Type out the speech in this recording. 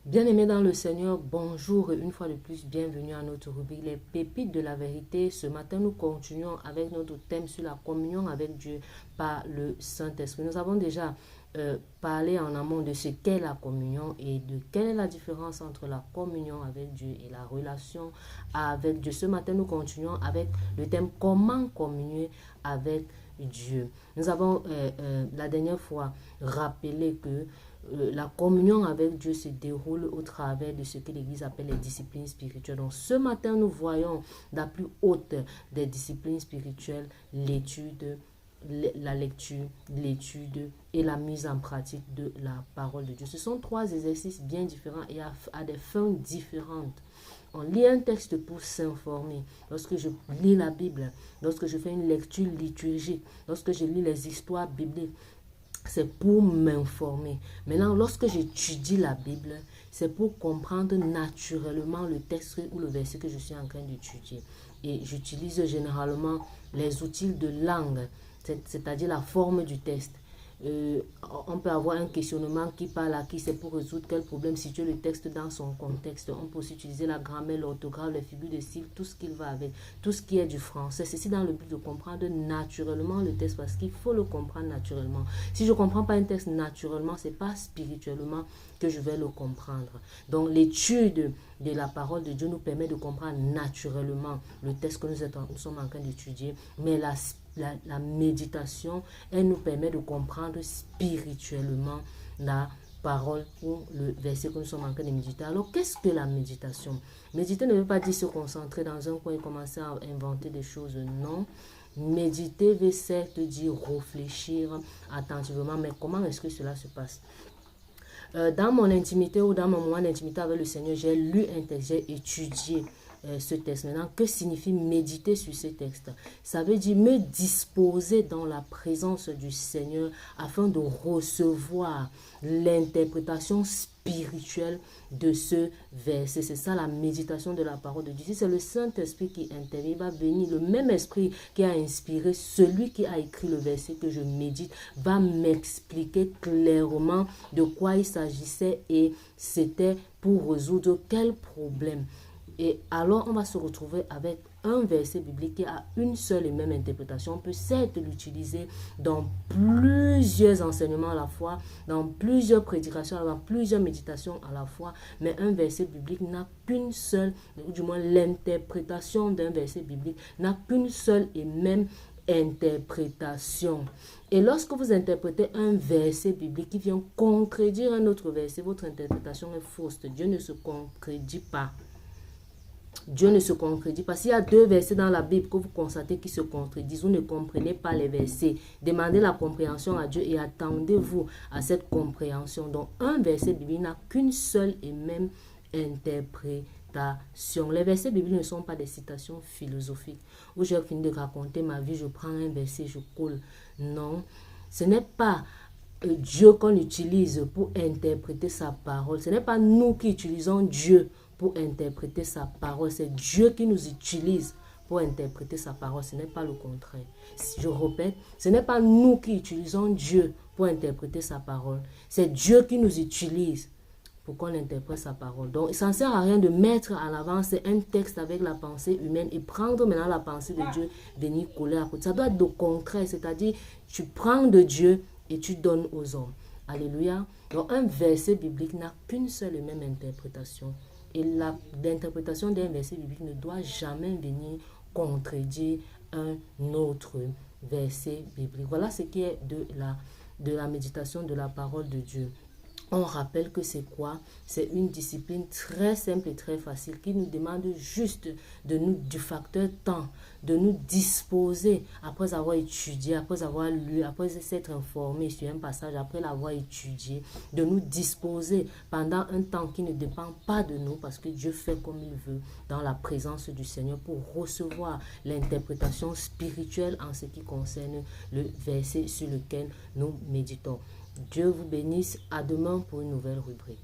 Bien-aimés dans le Seigneur, bonjour et une fois de plus, bienvenue à notre rubrique Les pépites de la vérité. Ce matin, nous continuons avec notre thème sur la communion avec Dieu par le Saint-Esprit. Nous avons déjà parlé en amont de ce qu'est la communion et de quelle est la différence entre la communion avec Dieu et la relation avec Dieu. Ce matin, nous continuons avec le thème comment communier avec Dieu. Nous avons la dernière fois rappelé que la communion avec Dieu se déroule au travers de ce que l'Église appelle les disciplines spirituelles. Donc ce matin, nous voyons la plus haute des disciplines spirituelles, l'étude, la lecture, l'étude et la mise en pratique de la parole de Dieu. Ce sont trois exercices bien différents et à des fins différentes. On lit un texte pour s'informer. Lorsque je lis la Bible, lorsque je fais une lecture liturgique, lorsque je lis les histoires bibliques, c'est pour m'informer. Maintenant, lorsque j'étudie la Bible, c'est pour comprendre naturellement le texte ou le verset que je suis en train d'étudier. Et j'utilise généralement les outils de langue, c'est-à-dire la forme du texte. On peut avoir un questionnement qui parle à qui, c'est pour résoudre quel problème, situer le texte dans son contexte. On peut aussi utiliser la grammaire, l'orthographe, les figures de style, tout ce qui va avec, tout ce qui est du français. Ceci dans le but de comprendre naturellement le texte, parce qu'il faut le comprendre naturellement. Si je ne comprends pas un texte naturellement, ce n'est pas spirituellement que je vais le comprendre. Donc l'étude de la parole de Dieu nous permet de comprendre naturellement le texte que nous sommes en train d'étudier, mais la méditation, elle nous permet de comprendre spirituellement la parole ou le verset que nous sommes en train de méditer. Alors, qu'est-ce que la méditation? Méditer ne veut pas dire se concentrer dans un coin et commencer à inventer des choses, non. Méditer veut certes dire réfléchir attentivement, mais comment est-ce que cela se passe? Dans mon intimité ou dans mon moment d'intimité avec le Seigneur, j'ai lu un texte, j'ai étudié ce texte. Maintenant, que signifie méditer sur ce texte? Ça veut dire me disposer dans la présence du Seigneur afin de recevoir l'interprétation spirituelle de ce verset. C'est ça la méditation de la parole de Dieu. Si c'est le Saint-Esprit qui intervient, il va venir, le même esprit qui a inspiré celui qui a écrit le verset que je médite, va m'expliquer clairement de quoi il s'agissait et c'était pour résoudre quel problème. Et alors, on va se retrouver avec un verset biblique qui a une seule et même interprétation. On peut certes l'utiliser dans plusieurs enseignements à la fois, dans plusieurs prédications, dans plusieurs méditations à la fois, mais un verset biblique n'a qu'une seule, ou du moins l'interprétation d'un verset biblique n'a qu'une seule et même interprétation. Et lorsque vous interprétez un verset biblique qui vient contredire un autre verset, votre interprétation est fausse. Dieu ne se contredit pas. Dieu ne se contredit pas. S'il y a deux versets dans la Bible que vous constatez qui se contredisent, vous ne comprenez pas les versets. Demandez la compréhension à Dieu et attendez-vous à cette compréhension. Donc, un verset biblique n'a qu'une seule et même interprétation. Les versets bibliques ne sont pas des citations philosophiques où j'ai fini de raconter ma vie, je prends un verset, je colle. Non, ce n'est pas Dieu qu'on utilise pour interpréter sa parole. Ce n'est pas nous qui utilisons Dieu pour interpréter sa parole. C'est Dieu qui nous utilise pour interpréter sa parole. Ce n'est pas le contraire. Je répète, ce n'est pas nous qui utilisons Dieu pour interpréter sa parole. C'est Dieu qui nous utilise pour qu'on interprète sa parole. Donc, ça ne sert à rien de mettre à l'avance un texte avec la pensée humaine et prendre maintenant la pensée de Dieu, venir coller à côté. Ça doit être le contraire, c'est-à-dire tu prends de Dieu et tu donnes aux hommes. Alléluia. Donc, un verset biblique n'a qu'une seule et même interprétation. Et l'interprétation d'un verset biblique ne doit jamais venir contredire un autre verset biblique. Voilà ce qui est de la méditation de la parole de Dieu. On rappelle que c'est quoi? C'est une discipline très simple et très facile qui nous demande juste du facteur temps, de nous disposer après avoir étudié, après avoir lu, après s'être informé sur un passage, après l'avoir étudié, de nous disposer pendant un temps qui ne dépend pas de nous parce que Dieu fait comme il veut dans la présence du Seigneur pour recevoir l'interprétation spirituelle en ce qui concerne le verset sur lequel nous méditons. Dieu vous bénisse. À demain pour une nouvelle rubrique.